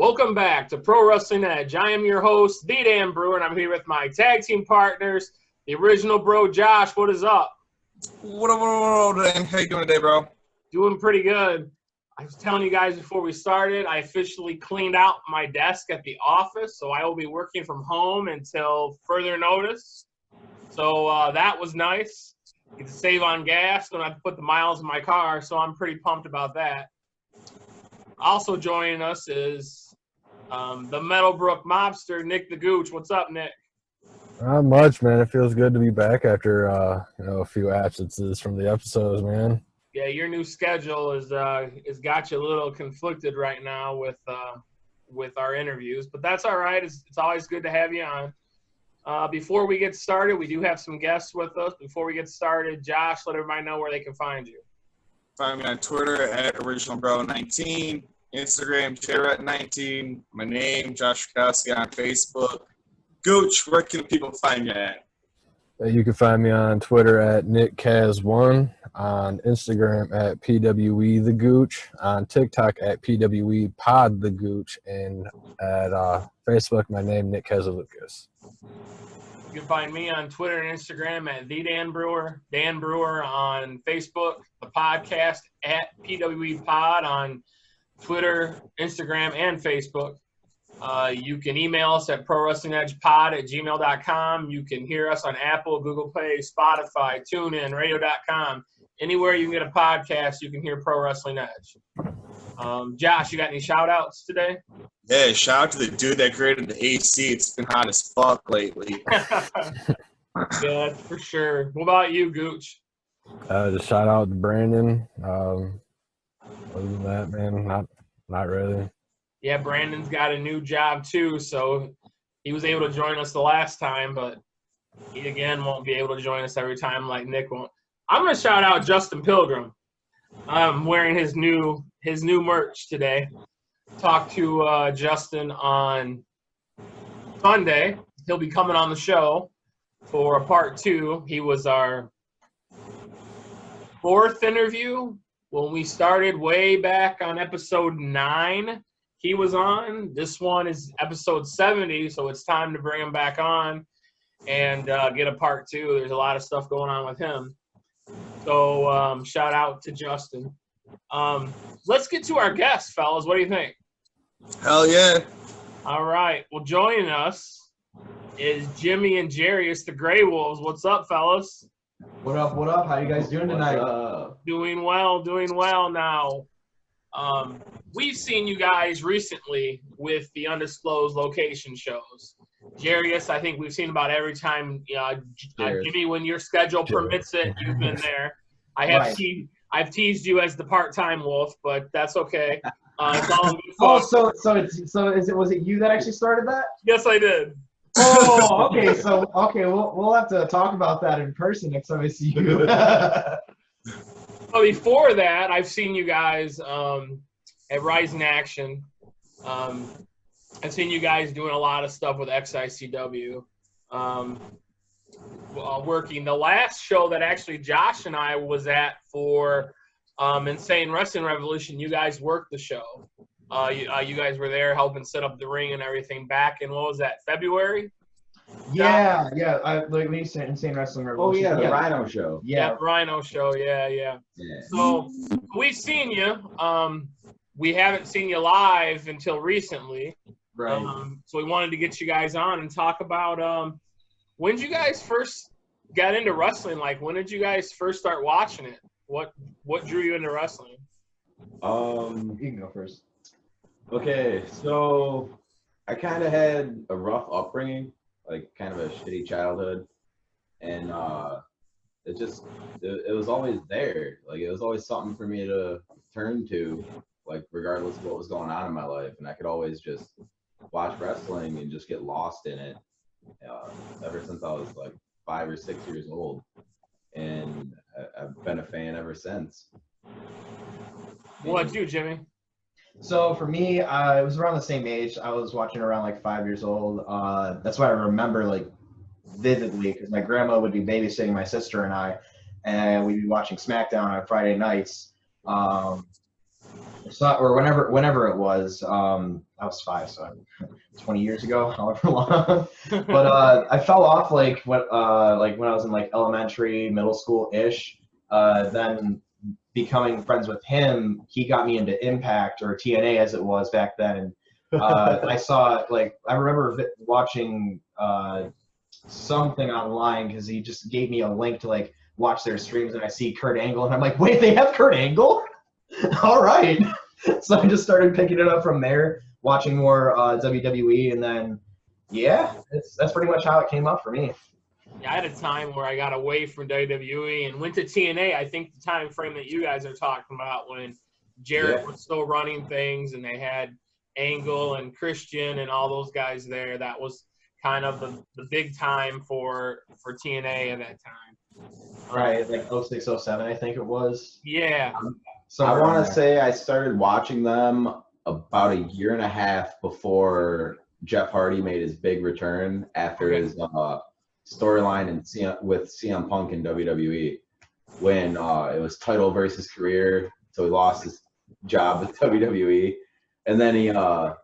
Welcome back to Pro Wrestling Edge. I am your host, The Dan Brewer, and I'm here with my tag team partners, the original bro, Josh. What is up? What up, Dan? How you doing today, bro? Doing pretty good. I was telling you guys before we started, I officially cleaned out my desk at the office, so I will be working from home until further notice. So that was nice. Get to save on gas, don't have to put the miles in my car, so I'm pretty pumped about that. Also joining us is the Meadowbrook mobster, Nick the Gooch. What's up, Nick? Not much, man. It feels good to be back after a few absences from the episodes, man. Yeah, your new schedule is got you a little conflicted right now with our interviews, but that's all right. It's always good to have you on. Before we get started, we do have some guests with us. Before we get started, Josh, let everybody know where they can find you. Find me on Twitter at OriginalBro19, Instagram, JRet19, my name, Josh Kowski on Facebook. Gooch, where can people find you at? You can find me on Twitter at NickCaz1, on Instagram at PWETheGooch, on TikTok at PWEPodTheGooch, and at Facebook, my name, Nick Kezalukas. You can find me on Twitter and Instagram at The Dan Brewer, Dan Brewer on Facebook, the podcast at PWEPod on Twitter, Instagram, and Facebook. You can email us at prowrestlingedgepod@gmail.com. You can hear us on Apple, Google Play, Spotify, TuneIn, Radio.com. Anywhere you can get a podcast, you can hear Pro Wrestling Edge. Josh, you got any shout-outs today? Yeah, shout out to the dude that created the AC. It's been hot as fuck lately. Yeah, for sure. What about you, Gooch? Just shout out to Brandon. Other than that, man, not really. Yeah, Brandon's got a new job too, so he was able to join us the last time, but he again won't be able to join us every time like Nick won't. I'm gonna shout out Justin Pilgrim. I'm wearing his new merch today. Talked to Justin on Sunday. He'll be coming on the show for a part 2. He was our 4th interview when we started way back on episode 9. He was on. This one is episode 70, so it's time to bring him back on and get a part 2. There's a lot of stuff going on with him. So shout out to Justin. Let's get to our guests, fellas. What do you think? Hell yeah. All right. Well, joining us is Jimmy and Jarius, the Grey Wolves. What's up, fellas? What up, what up? How you guys doing tonight? Doing well now. We've seen you guys recently with the undisclosed location shows. Jarius, I think we've seen about every time. Jimmy, when your schedule permits it, you've been there. I've teased you as the part-time wolf, but that's okay. It's all good fun. Was it you that actually started that? Yes, I did. Oh, okay. We'll have to talk about that in person next time I see you. Well, before that, I've seen you guys at Rising Action. I've seen you guys doing a lot of stuff with XICW. Working the last show that actually Josh and I was at for Insane Wrestling Revolution, you guys worked the show. You guys were there helping set up the ring and everything back in, what was that, February? Yeah. When you said Insane Wrestling Revolution. Oh, yeah, the Rhino show. Yeah, Rhino show, yeah. So we've seen you. We haven't seen you live until recently. Right. So we wanted to get you guys on and talk about when did you guys first get into wrestling? Like, when did you guys first start watching it? What drew you into wrestling? You can go first. Okay, so I kind of had a rough upbringing, like kind of a shitty childhood, and it was always there. Like, it was always something for me to turn to, like, regardless of what was going on in my life, and I could always just watch wrestling and just get lost in it. Ever since I was like 5 or 6 years old, and I've been a fan ever since. What about you, Jimmy? So for me, it was around the same age. I was watching around like 5 years old. That's why I remember like vividly, because my grandma would be babysitting my sister and I, and we'd be watching SmackDown on Friday nights. So, or whenever it was, I was 5, so 20 years ago, however long. But I fell off like when I was in like elementary, middle school ish. Then becoming friends with him, he got me into Impact, or TNA as it was back then. And I saw, like, I remember watching something online because he just gave me a link to like watch their streams, and I see Kurt Angle, and I'm like, wait, they have Kurt Angle? All right. So I just started picking it up from there, watching more WWE, and then yeah, that's pretty much how it came up for me. Yeah, I had a time where I got away from WWE and went to TNA. I think the time frame that you guys are talking about, when Jarrett was still running things and they had Angle and Christian and all those guys there, that was kind of the big time for TNA at that time. Right, like 06, 07, I think it was. Yeah. I want to say I started watching them about a year and a half before Jeff Hardy made his big return after his storyline with CM Punk in WWE, when it was title versus career. So he lost his job with WWE, and then he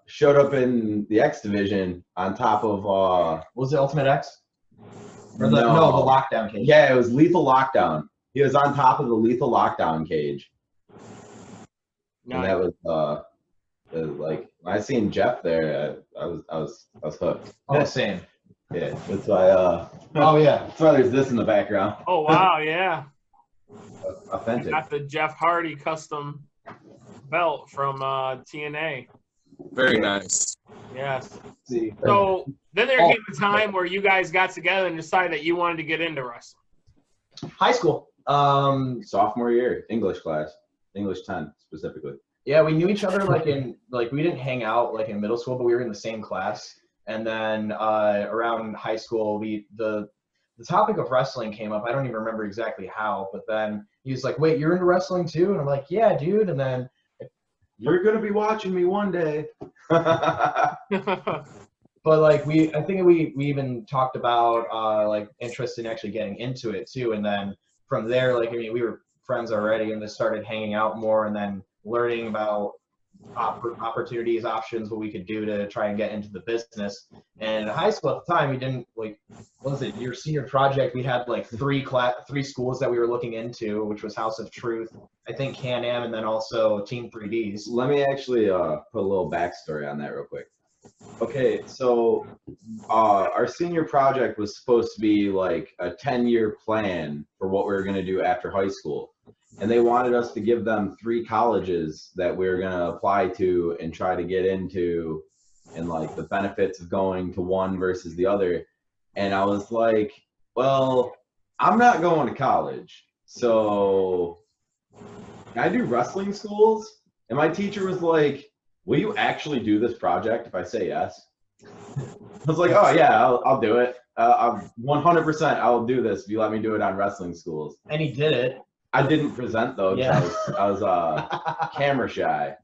showed up in the X division on top of was it Ultimate X? Or no, the Lockdown cage. Yeah, it was Lethal Lockdown. He was on top of the Lethal Lockdown cage. And that was like, when I seen Jeff there, I was hooked. Oh, same. Yeah, that's why. Oh yeah, that's why there's this in the background. Oh wow, yeah. Authentic. Got the Jeff Hardy custom belt from TNA. Very nice. Yes. See. So then there came a time where you guys got together and decided that you wanted to get into wrestling. High school. Sophomore year, English class, English 10 specifically. Yeah, we knew each other we didn't hang out like in middle school, but we were in the same class. And then around high school, the topic of wrestling came up. I don't even remember exactly how, but then he was like, "Wait, you're into wrestling too?" And I'm like, "Yeah, dude." And then You're gonna be watching me one day. But like I think we even talked about like interest in actually getting into it too. And then from there, like, I mean, we were friends already, and just started hanging out more, and then learning about opportunities, options, what we could do to try and get into the business. And in high school at the time, we didn't like, what was it, your senior project, we had like three schools that we were looking into, which was House of Truth, I think Can-Am, and then also Team 3Ds. Let me actually put a little backstory on that real quick. Okay, so our senior project was supposed to be like a 10-year plan for what we were going to do after high school. And they wanted us to give them 3 colleges that we were going to apply to and try to get into, and like the benefits of going to one versus the other. And I was like, well, I'm not going to college, so can I do wrestling schools? And my teacher was like, will you actually do this project if I say yes? I was like, oh yeah, I'll do it. I'm 100%, I'll do this if you let me do it on wrestling schools. And he did it. I didn't present though. Yeah. I was camera shy.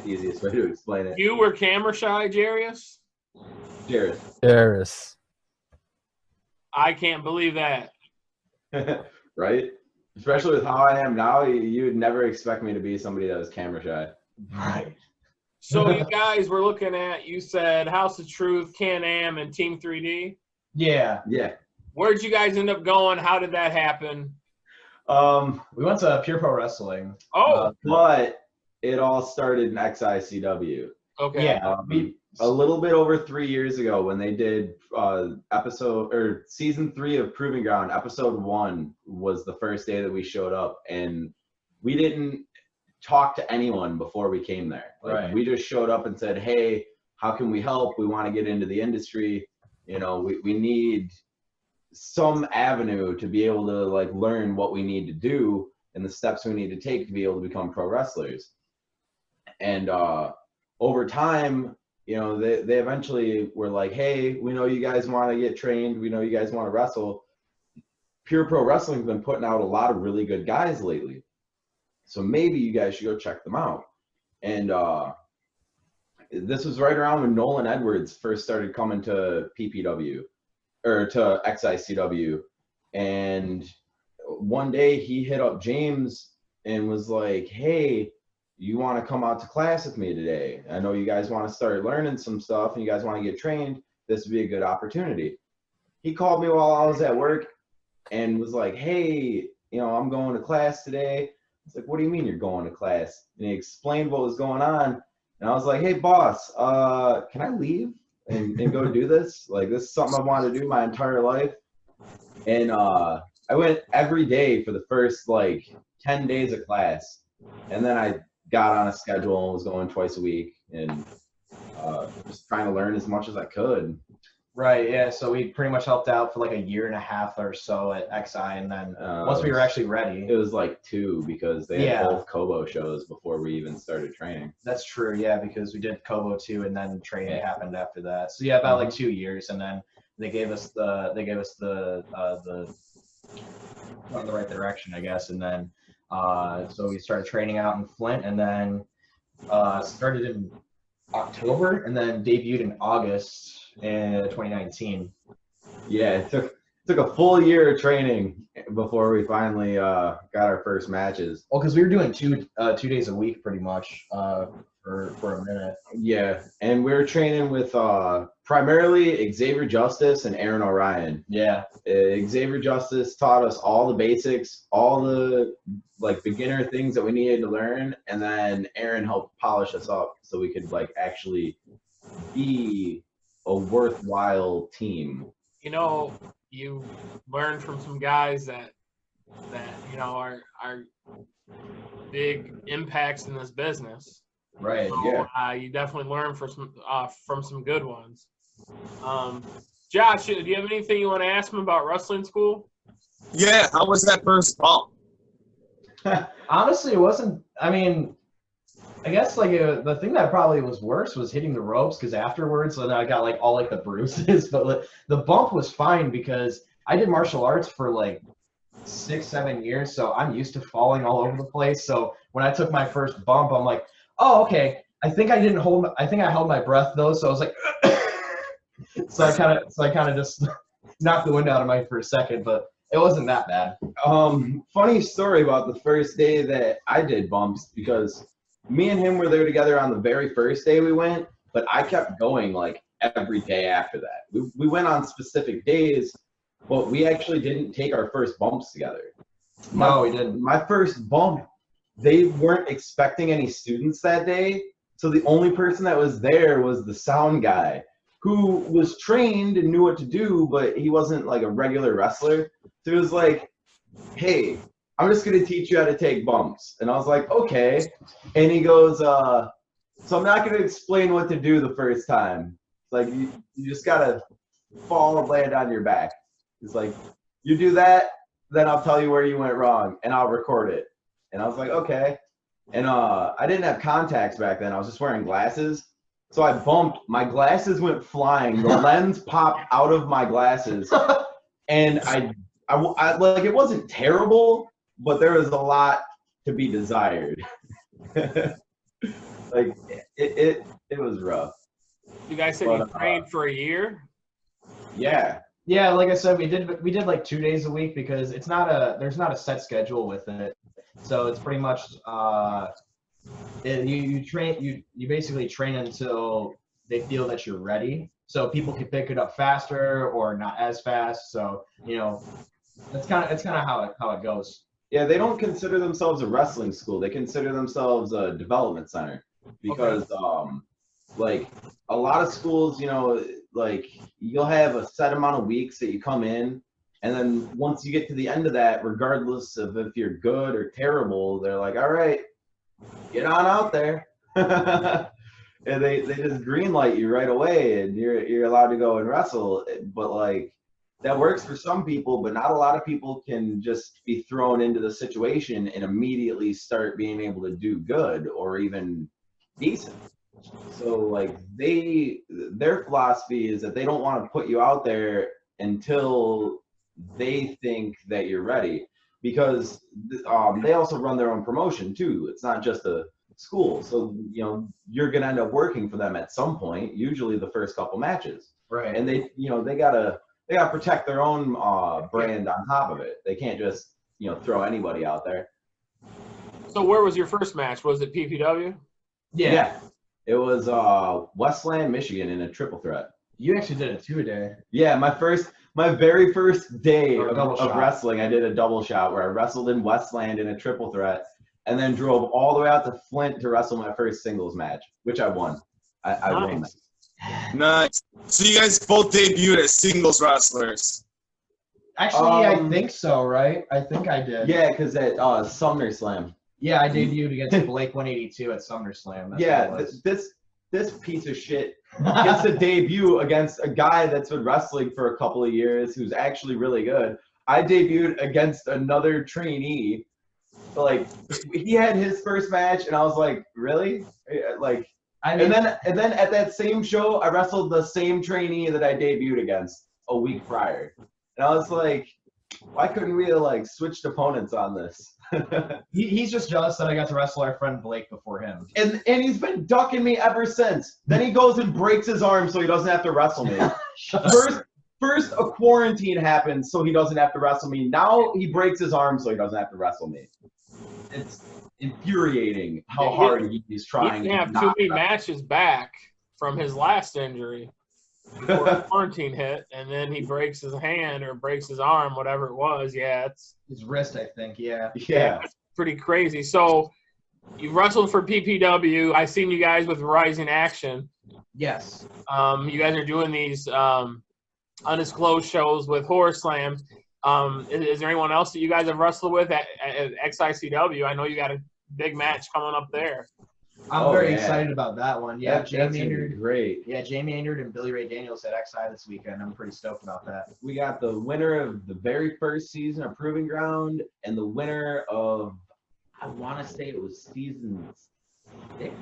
The easiest way to explain it. You were camera shy, Jarius? Jared. Harris. I can't believe that. Right? Especially with how I am now, you would never expect me to be somebody that was camera shy. Right. So you guys were looking at, you said House of Truth, Can-Am, and Team 3D? Yeah. Yeah. Where'd you guys end up going? How did that happen? We went to Pure Pro Wrestling. Oh, But it all started in XICW. okay. Yeah. A little bit over 3 years ago, when they did season 3 of Proving Ground, episode 1 was the first day that we showed up, and we didn't talk to anyone before we came there. Like, Right. We just showed up and said, hey, how can we help? We want to get into the industry. You know, we need some avenue to be able to like learn what we need to do and the steps we need to take to be able to become pro wrestlers. And over time, you know, they eventually were like, hey, we know you guys want to get trained. We know you guys want to wrestle. Pure Pro Wrestling's been putting out a lot of really good guys lately. So maybe you guys should go check them out. And this was right around when Nolan Edwards first started coming to PPW, or to XICW. And one day he hit up James and was like, hey, you want to come out to class with me today? I know you guys want to start learning some stuff and you guys want to get trained. This would be a good opportunity. He called me while I was at work and was like, hey, I'm going to class today. It's like, what do you mean you're going to class? And he explained what was going on. And I was like, hey, boss, can I leave and go do this? Like, this is something I wanted to do my entire life. And I went every day for the first, 10 days of class. And then I got on a schedule and was going twice a week and just trying to learn as much as I could. Right, yeah. So we pretty much helped out for like a year and a half or so at XI, and then once we were actually ready. It was like 2 because they had both Kobo shows before we even started training. That's true, yeah, because we did Kobo 2 and then training happened after that. So yeah, about like 2 years, and then they gave us the in the right direction, I guess, and then so we started training out in Flint, and then started in October, and then debuted in August in 2019. Yeah, it took a full year of training before we finally got our first matches. Well, because we were doing 2 days a week pretty much for a minute. Yeah, and we were training with primarily Xavier Justice and Aaron Orion. Yeah. Xavier Justice taught us all the basics, all the beginner things that we needed to learn, and then Aaron helped polish us up so we could actually be a worthwhile team. You learn from some guys that are big impacts in this business. Right. So, yeah. You definitely learn from some good ones. Josh, do you have anything you want to ask me about wrestling school? Yeah, how was that first bump? Honestly, it wasn't. I mean, I guess the thing that probably was worse was hitting the ropes, because afterwards, then I got all the bruises. But the bump was fine because I did martial arts for 6-7 years, so I'm used to falling all over the place. So when I took my first bump, I'm like, oh, okay. I think I held my breath though, so I was like, so I kind of just knocked the wind out of me for a second, but it wasn't that bad. Funny story about the first day that I did bumps, because me and him were there together on the very first day we went, but I kept going every day after that. We went on specific days, but we actually didn't take our first bumps together. No, we didn't. My first bump, they weren't expecting any students that day, so the only person that was there was the sound guy, who was trained and knew what to do, but he wasn't a regular wrestler. So he was like, hey, I'm just going to teach you how to take bumps. And I was like, okay. And he goes, so I'm not going to explain what to do the first time. It's you just got to fall and land on your back. It's you do that, then I'll tell you where you went wrong, and I'll record it. And I was like, okay. And I didn't have contacts back then. I was just wearing glasses. So I bumped. My glasses went flying. The lens popped out of my glasses. And I it wasn't terrible, but there was a lot to be desired. It was rough. You guys said you trained for a year? Yeah. Yeah, like I said, we did 2 days a week because there's not a set schedule with it. So it's pretty much you basically train until they feel that you're ready. So people can pick it up faster or not as fast. So that's kind of how it goes. Yeah, they don't consider themselves a wrestling school. They consider themselves a development center, because a lot of schools, you'll have a set amount of weeks that you come in, and then once you get to the end of that, regardless of if you're good or terrible, they're like, all right, get on out there. And they just green light you right away, and you're allowed to go and wrestle. But that works for some people, but not a lot of people can just be thrown into the situation and immediately start being able to do good or even decent. So their philosophy is that they don't want to put you out there until they think that you're ready, because they also run their own promotion too. It's not just a school, so you're gonna end up working for them at some point, usually the first couple matches, right? And they gotta protect their own brand on top of it. They can't just throw anybody out there. So where was your first match? Was it PPW? Yeah. It was Westland, Michigan in a triple threat. You actually did a 2-a-day. Yeah, my very first day Or a double of shot. wrestling, I did a double shot where I wrestled in Westland in a triple threat and then drove all the way out to Flint to wrestle my first singles match, which I won. I won that. Nice. So you guys both debuted as singles wrestlers. Actually, I think so, right? I think I did. Yeah, because at Sumner Slam. Yeah, I debuted against Blake 182 at SummerSlam. That's Yeah, what it was. this piece of shit gets a debut against a guy that's been wrestling for a couple of years who's actually really good. I debuted against another trainee. Like, he had his first match, and I was like, really? Like, and then at that same show, I wrestled the same trainee that I debuted against a week prior. And I was like, why couldn't we have, like, switched opponents on this? He's just jealous that I got to wrestle our friend Blake before him. And he's been ducking me ever since. Then he goes and breaks his arm so he doesn't have to wrestle me. First a quarantine happens so he doesn't have to wrestle me. Now he breaks his arm so he doesn't have to wrestle me. It's infuriating how hard he's trying. He didn't have too many matches back from his last injury before the quarantine hit, and then he breaks his hand or breaks his arm, whatever it was. Yeah, it's His wrist, I think, yeah. it's pretty crazy. So you wrestled for PPW. I seen you guys with Rising Action. Yes. You guys are doing these undisclosed shows with Horror Slam. Is there anyone else that you guys have wrestled with at XICW? I know you got a big match coming up there. I'm very excited about that one. Yeah, That's gonna be great. Yeah, Jamie Maynard and Billy Ray Daniels at XI this weekend. I'm pretty stoked about that. We got the winner of the very first season of Proving Ground and the winner of, I want to say it was season 6.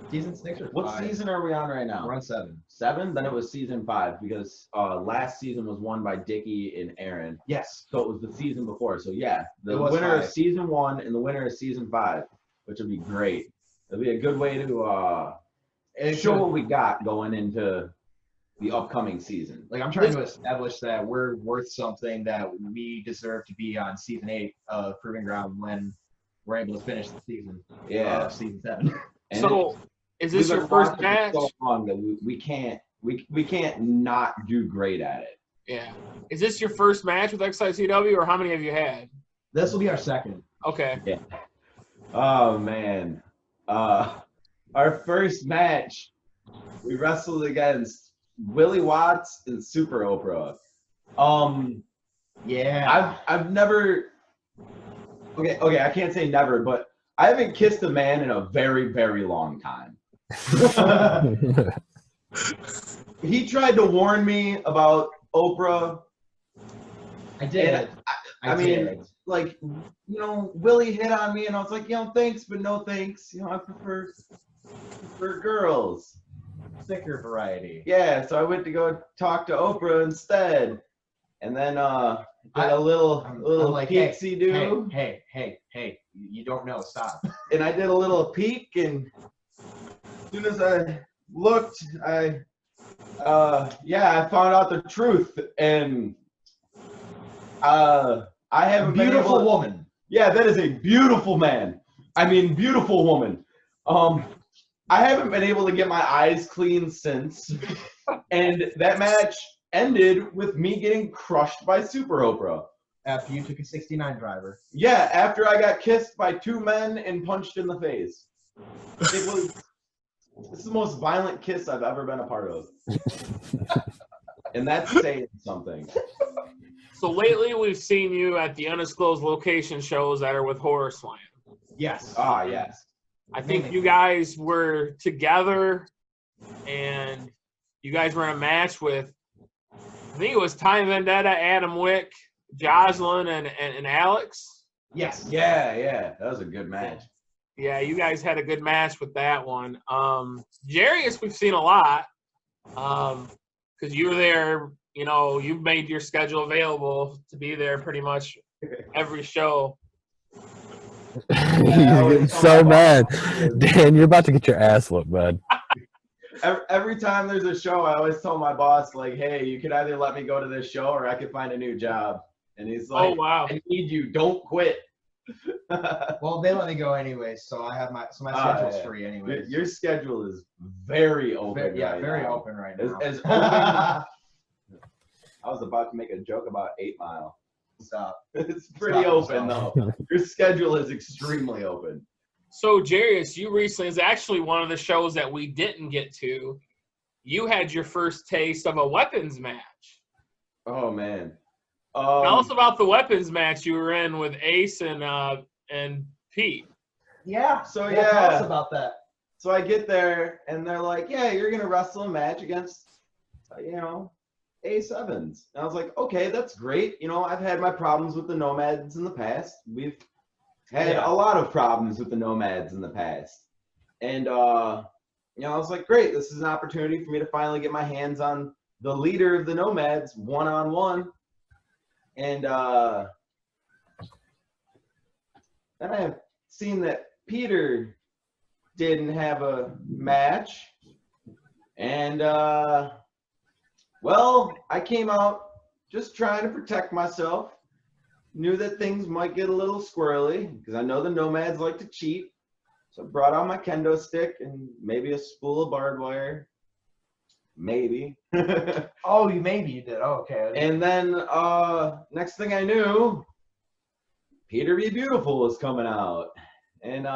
Season 6 or 5? What season are we on right now? We're on 7. 7? Then it was season 5 because last season was won by Dickie and Aaron. Yes. So it was the season before. So yeah, the It was winner 5. of season 1 and the winner of season 5, which would be great. It'll be a good way to show what we got going into the upcoming season. Like, I'm trying to establish that we're worth something, that we deserve to be on season 8 of Proving Ground when we're able to finish the season. Yeah. Season 7. And So is this we've your been first watching match? so long that we can't not do great at it. Yeah. Is this your first match with XICW, or how many have you had? This will be our second. Okay. Yeah. Oh man. Our first match, we wrestled against Willie Watts and Super Oprah. Yeah. I've never. Okay, I can't say never, but I haven't kissed a man in a very, very long time. He tried to warn me about Oprah. I did. I mean, like, you know, Willie hit on me, and I was like, you know, thanks, but no thanks. You know, I prefer girls. thicker variety. Yeah, so I went to go talk to Oprah instead, and then did a little like, peeksy do. Hey, you don't know, stop. And I did a little peek, and as soon as I looked, I found out the truth, and I haven't been able Beautiful to, woman. Yeah, that is a beautiful man. I mean, beautiful woman. I haven't been able to get my eyes clean since, and that match ended with me getting crushed by Super Oprah. After you took a 69 driver. Yeah, after I got kissed by 2 men and punched in the face. This is the most violent kiss I've ever been a part of. And that's saying something. So lately we've seen you at the undisclosed location shows that are with Horror Slam. Yes. Ah, yes. I think you guys were together, and you guys were in a match with, I think it was Time Vendetta, Adam Wick, Jocelyn, and Alex. Yes. Yeah, that was a good match. Yeah, you guys had a good match with that one. Jarius, we've seen a lot, because you were there. You know, you've made your schedule available to be there pretty much every show. He's getting so mad. Dan, you're about to get your ass whooped, bud. Every time there's a show, I always tell my boss, like, hey, you could either let me go to this show or I could find a new job. And he's like, Oh, wow. I need you. Don't quit. Well, they let me go anyway, so I have my schedule's free anyway. Your schedule is very open. Very open right now. As open. I was about to make a joke about 8 Mile. Stop. It's pretty open though. Your schedule is extremely open. So, Jarius, you recently is actually one of the shows that we didn't get to. You had your first taste of a weapons match. Oh man. Tell us about the weapons match you were in with Ace and Pete. Yeah. So tell us about that. So I get there and they're like, "Yeah, you're gonna wrestle a match against, Ace Evans." And I was like, "Okay, that's great. I've had my problems with the Nomads in the past. We've had a lot of problems with the Nomads in the past." And I was like, "Great, this is an opportunity for me to finally get my hands on the leader of the Nomads one-on-one." And then I have seen that Peter didn't have a match. And, I came out just trying to protect myself. Knew that things might get a little squirrely because I know the Nomads like to cheat. So I brought out my kendo stick and maybe a spool of barbed wire. Maybe. Oh, maybe you did. Oh, okay. And then next thing I knew, Peter Be Beautiful was coming out. And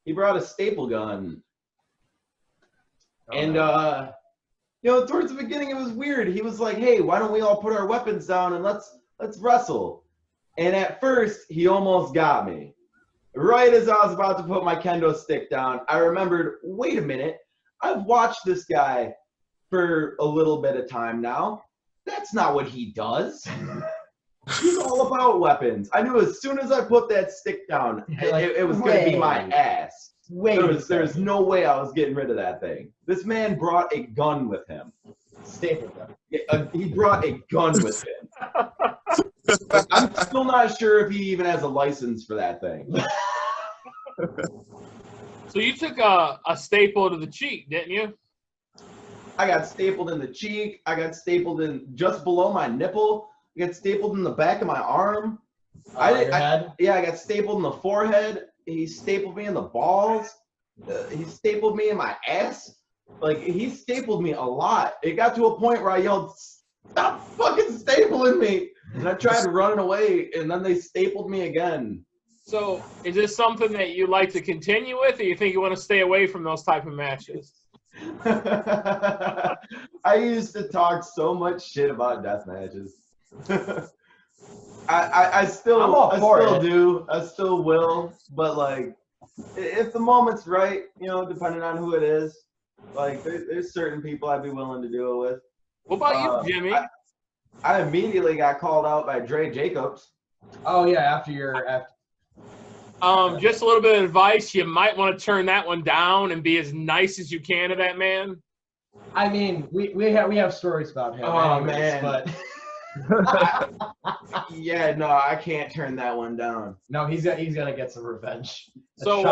he brought a staple gun. And towards the beginning it was weird. He was like, "Hey, why don't we all put our weapons down and let's wrestle?" And at first he almost got me. Right as I was about to put my kendo stick down, I remembered, wait a minute, I've watched this guy for a little bit of time now. That's not what he does. He's all about weapons. I knew as soon as I put that stick down, it was going to be my ass. There's no way I was getting rid of that thing. This man brought a gun with him. Staple gun. He brought a gun with him. I'm still not sure if he even has a license for that thing. So you took a staple to the cheek, didn't you? I got stapled in the cheek. I got stapled in just below my nipple. I got stapled in the back of my arm. Your head? I got stapled in the forehead. He stapled me in the balls. He stapled me in my ass. Like, he stapled me a lot. It got to a point where I yelled, "Stop fucking stapling me!" And I tried running away, and then they stapled me again. So is this something that you like to continue with, or you think you want to stay away from those type of matches? I used to talk so much shit about death matches. I still do. I still will. But like, if the moment's right, depending on who it is, like there's certain people I'd be willing to do it with. What about you, Jimmy? I immediately got called out by Dre Jacobs. Oh yeah, after just a little bit of advice. You might want to turn that one down and be as nice as you can to that man. I mean, we have stories about him. Oh anyways, man, but yeah, no, I can't turn that one down. No, he's gonna get some revenge. So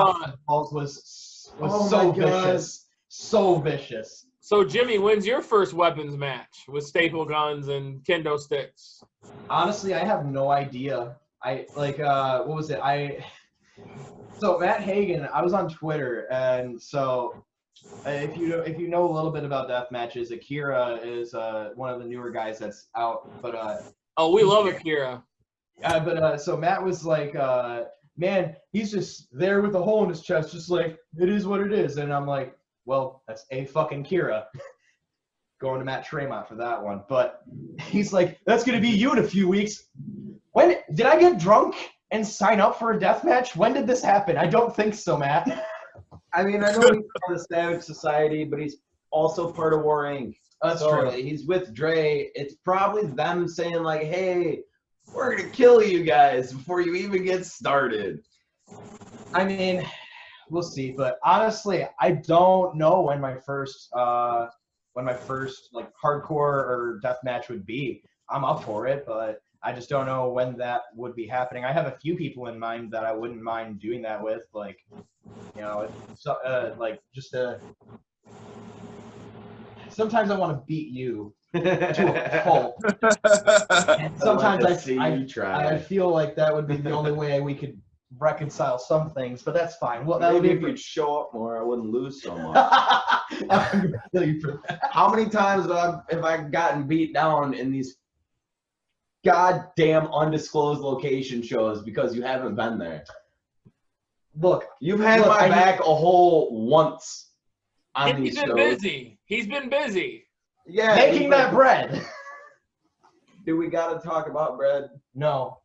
Balls was oh so vicious, so vicious. So Jimmy, when's your first weapons match with staple guns and kendo sticks? Honestly, I have no idea. What was it? So Matt Hagen, I was on Twitter, and so if you know a little bit about death matches, Akira is one of the newer guys that's out. But we love Akira. So Matt was like, man, he's just there with a hole in his chest, just like, it is what it is. And I'm like, well, that's a fucking Kira. Going to Matt Tremont for that one. But he's like, that's gonna be you in a few weeks. When did I get drunk and sign up for a death match? When did this happen? I don't think so, Matt. I mean, I know he's part of the Savage Society, but he's also part of War Inc. That's true. He's with Dre. It's probably them saying like, "Hey, we're gonna kill you guys before you even get started." I mean, we'll see. But honestly, I don't know when my first like hardcore or death match would be. I'm up for it, but I just don't know when that would be happening. I have a few people in mind that I wouldn't mind doing that with, like, sometimes I want to beat you to a pulp. And sometimes I feel like that would be the only way we could reconcile some things, but that's fine. Well, that would Maybe be if you'd show up more, I wouldn't lose so much. I'm gonna kill you for that. How many times have I gotten beat down in these goddamn undisclosed location shows because you haven't been there? Look, You've had my back a whole once on these He's been shows. busy. He's been busy. Yeah, making that bread. Do we gotta talk about bread? No.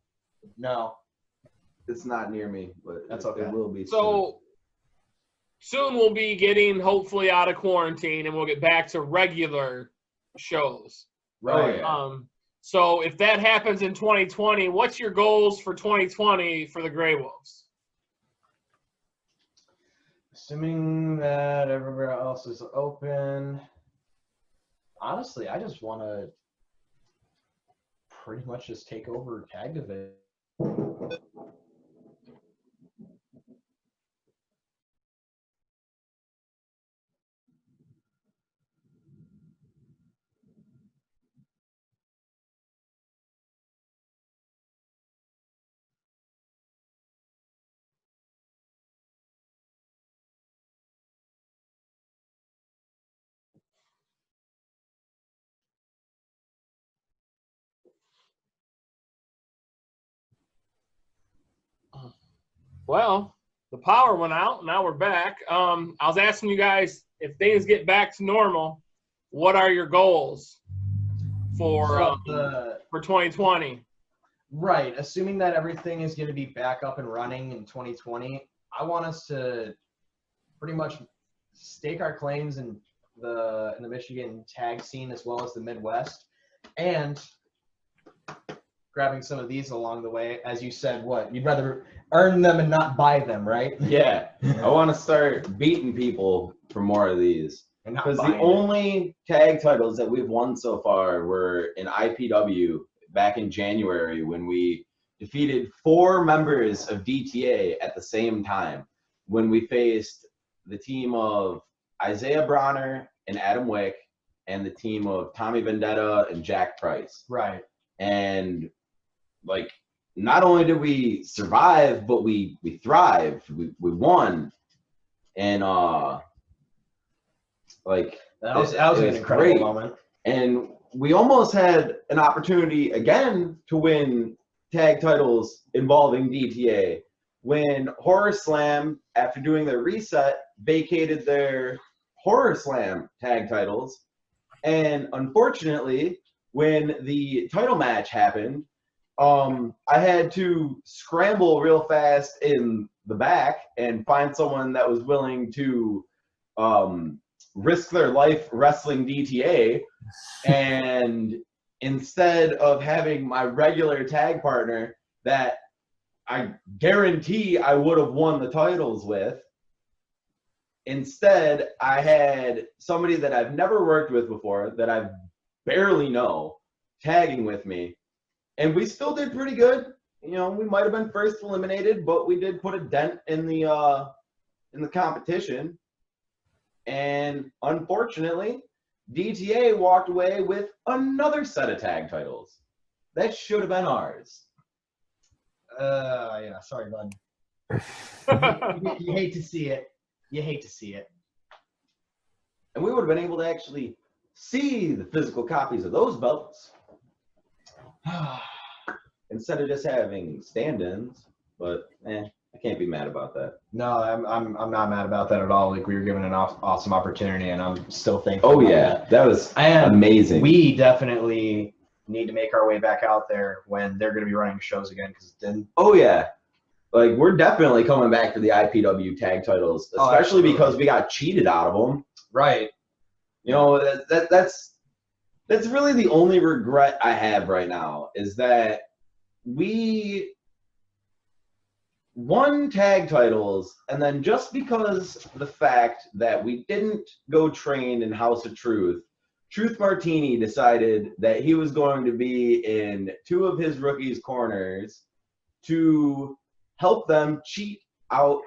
It's not near me, but That's okay. It will be. So soon we'll be getting hopefully out of quarantine and we'll get back to regular shows. Right. Oh, yeah. So if that happens in 2020, what's your goals for 2020 for the Grey Wolves? Assuming that everywhere else is open, honestly, I just want to pretty much just take over Tag Division. Well, the power went out. Now we're back. I was asking you guys if things get back to normal, what are your goals for 2020? Right. Assuming that everything is going to be back up and running in 2020, I want us to pretty much stake our claims in the Michigan tag scene as well as the Midwest, and grabbing some of these along the way. As you said, what you'd rather earn them and not buy them, right? Yeah, I want to start beating people for more of these. Because the only tag titles that we've won so far were in IPW back in January when we defeated 4 members of DTA at the same time when we faced the team of Isaiah Bronner and Adam Wick and the team of Tommy Vendetta and Jack Price. Right. And like, not only did we survive, but we thrived. We won. And like that was an incredible moment. And we almost had an opportunity again to win tag titles involving DTA when Horror Slam, after doing their reset, vacated their Horror Slam tag titles. And unfortunately, when the title match happened, I had to scramble real fast in the back and find someone that was willing to risk their life wrestling DTA. And instead of having my regular tag partner that I guarantee I would have won the titles with, instead I had somebody that I've never worked with before, that I barely know, tagging with me. And we still did pretty good. You know, we might have been first eliminated, but we did put a dent in the competition. And unfortunately, DTA walked away with another set of tag titles. That should have been ours. Yeah, sorry, bud. You hate to see it. You hate to see it. And we would have been able to actually see the physical copies of those belts. Instead of just having stand-ins, but I can't be mad about that. No, I'm not mad about that at all. Like, we were given an awesome opportunity, and I'm still thankful. Oh yeah, that was amazing. We definitely need to make our way back out there when they're going to be running shows again, because it didn't. Oh yeah, like we're definitely coming back for the IPW tag titles, especially because we got cheated out of them. Right. You know, that's really the only regret I have right now, is that we won tag titles, and then just because the fact that we didn't go train in House of Truth, Truth Martini decided that he was going to be in 2 of his rookies' corners to help them cheat out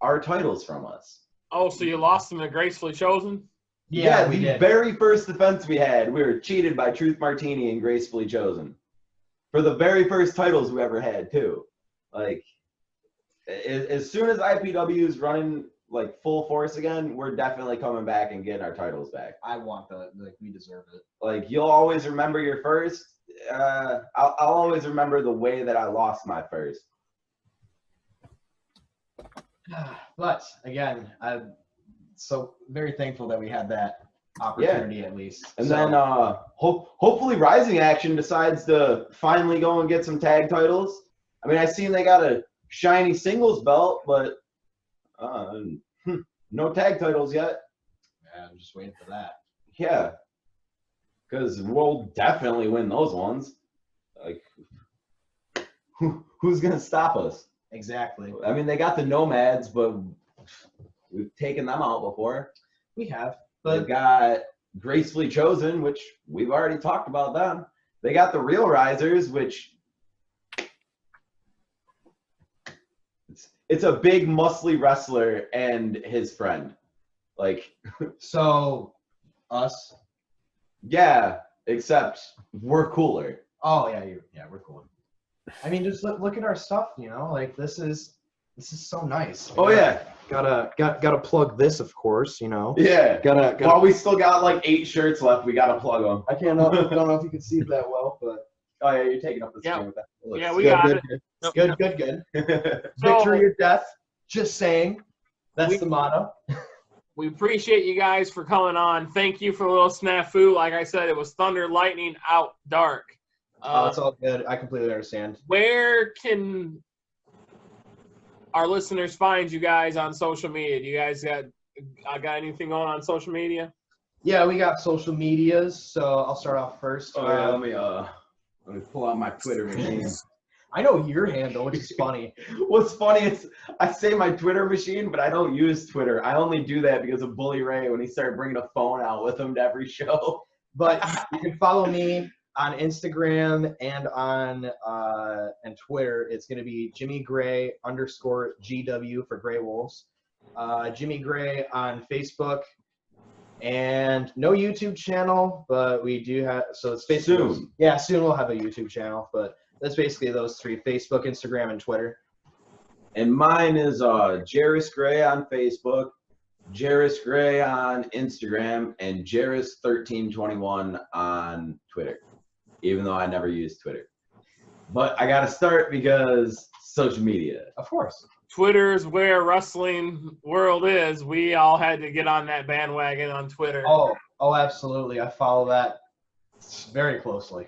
our titles from us. Oh, so you lost them at Gracefully Chosen? Yeah, the very first defense we had, we were cheated by Truth Martini and Gracefully Chosen. For the very first titles we ever had, too. Like, As soon as IPW is running like full force again, we're definitely coming back and getting our titles back. I want that. Like, we deserve it. Like, you'll always remember your first. I'll always remember the way that I lost my first. But again, I'm so very thankful that we had that opportunity at least. And then hopefully Rising Action decides to finally go and get some tag titles. I mean, I seen they got a shiny singles belt, but no tag titles yet. Yeah, I'm just waiting for that. Yeah, because we'll definitely win those ones. Like, who's gonna stop us? Exactly. I mean, they got the Nomads, but we've taken them out before. We have, They've but got Gracefully Chosen, which we've already talked about them. They got the Real Risers, which it's a big, muscly wrestler and his friend. Like, so us. yeah, except we're cooler. Oh yeah, we're cool. I mean, just look at our stuff. You know, like this is so nice. Oh yeah, Gotta plug this, of course. You know. yeah. Gotta. While we still got like 8 shirts left, we gotta plug them. I don't know if you can see it that well, but Oh yeah, you're taking up the Yeah. screen with that. Looks Yeah, we good. got it. good. So- Victory or death. Just saying. That's We- the motto. We appreciate you guys for coming on. Thank you for a little snafu. Like I said, it was thunder, lightning, out, dark. It's all good. I completely understand. Where can our listeners find you guys on social media? Do you guys got anything going on social media? Yeah, we got social medias, so I'll start off first. Oh yeah, let me pull out my Twitter machine. I know your handle, which is funny. What's funny is I say my Twitter machine, but I don't use Twitter. I only do that because of Bully Ray when he started bringing a phone out with him to every show. But you can follow me on Instagram and on and Twitter. It's going to be Jimmy Gray _GW for Gray Wolves. Jimmy Gray on Facebook. And no YouTube channel, but we do have, so it's basically, Soon. Yeah, soon we'll have a YouTube channel, but that's basically those 3, Facebook, Instagram, and Twitter. And mine is Jairus Gray on Facebook, Jairus Gray on Instagram, and Jairus1321 on Twitter, even though I never use Twitter. But I got to start because social media. Of course. Twitter's where wrestling world is. We all had to get on that bandwagon on Twitter. Oh, absolutely. I follow that very closely.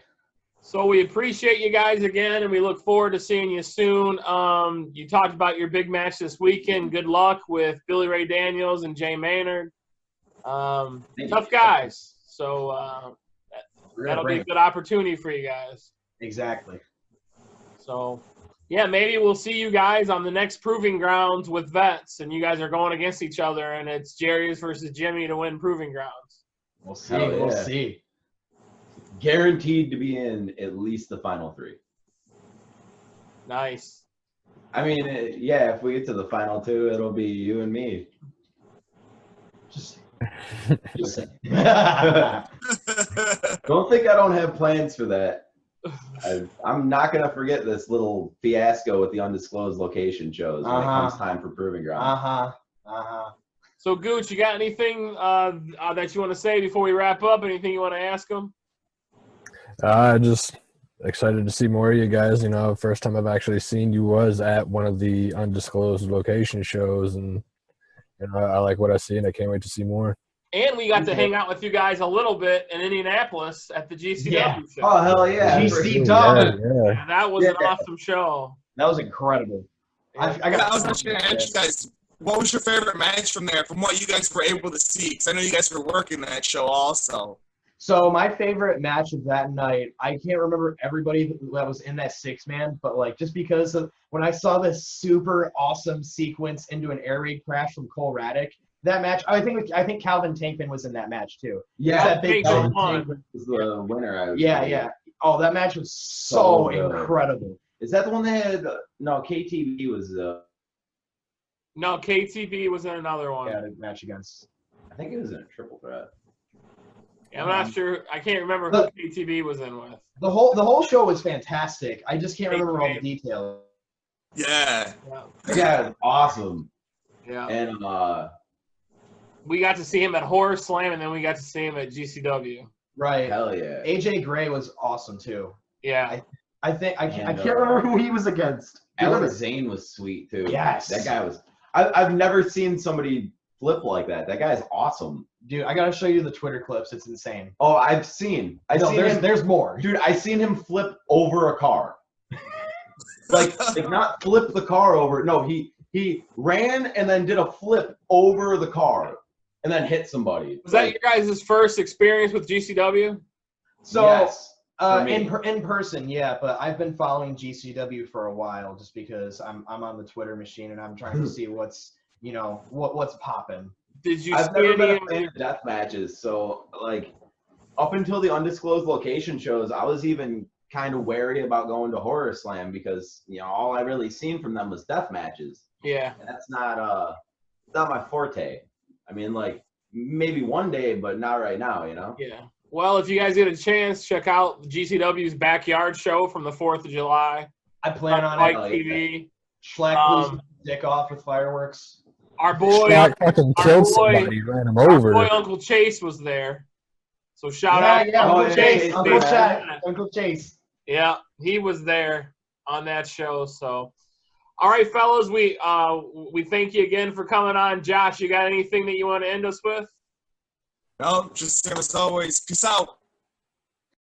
So we appreciate you guys again, and we look forward to seeing you soon. You talked about your big match this weekend. Good luck with Billy Ray Daniels and Jay Maynard. Tough guys. So that'll be a good opportunity for you guys. Exactly. So, yeah, maybe we'll see you guys on the next Proving Grounds with vets, and you guys are going against each other, and it's Jerry's versus Jimmy to win Proving Grounds. We'll see. Hell yeah. We'll see. Guaranteed to be in at least the final 3. Nice. I mean, yeah, if we get to the final 2, it'll be you and me. Just Don't think I don't have plans for that. I'm not going to forget this little fiasco with the undisclosed location shows when it comes time for Proving Ground. So, Gooch, you got anything that you want to say before we wrap up? Anything you want to ask them? Just excited to see more of you guys. You know, first time I've actually seen you was at one of the undisclosed location shows, and you know, I like what I see, and I can't wait to see more. And we got to hang out with you guys a little bit in Indianapolis at the GCW show. Oh, hell yeah. GC Dub. Yeah. That was an awesome show. That was incredible. I was actually going to ask you guys, what was your favorite match from there, from what you guys were able to see? Because I know you guys were working that show also. So my favorite match of that night, I can't remember everybody that was in that 6-man, but like just because of when I saw this super awesome sequence into an air raid crash from Cole Raddick, that match, I think Calvin Tankman was in that match too. Yeah, that big Tankman Calvin won. was the winner. Yeah. Oh, that match was so incredible. Is that the one that had, no, KTV was, No, KTB was in another one. Yeah, the match against. I think it was in a triple threat. Yeah, I'm not sure. I can't remember who KTB was in with. The whole show was fantastic. I just can't remember all the details. Yeah. That guy is awesome. Yeah. And We got to see him at Horror Slam, and then we got to see him at GCW. Right. hell yeah. AJ Gray was awesome too. Yeah. I can't And, remember who he was against. Alex Zane was sweet too. Yes. That guy was. I've never seen somebody flip like that. That guy's awesome. Dude, I gotta show you the Twitter clips. It's insane. Oh, I've seen him. There's more. Dude, I seen him flip over a car. like not flip the car over. No, he ran and then did a flip over the car and then hit somebody. Was that your guys' first experience with GCW? So yes, for me. in person, yeah, but I've been following GCW for a while just because I'm on the Twitter machine and I'm trying to see what's what's popping. Did you I've see never been any? a fan of death matches, so like up until the undisclosed location shows, I was even kind of wary about going to Horror Slam because all I really seen from them was death matches. Yeah. And that's not my forte. I mean, like maybe one day, but not right now. Yeah. Well, if you guys get a chance, check out GCW's Backyard Show from the 4th of July. I plan on Mike it. TV. Schleck blew his dick off with fireworks. Our boy, Shaq fucking killed somebody, ran him over. our boy Uncle Chase was there. So shout out. Yeah, Oh, Uncle yeah, Chase, Chase, Uncle yeah. Chase, Uncle Chase. Yeah, he was there on that show. So, all right, fellas, we thank you again for coming on. Josh, you got anything that you want to end us with? No, just same as always. Peace out.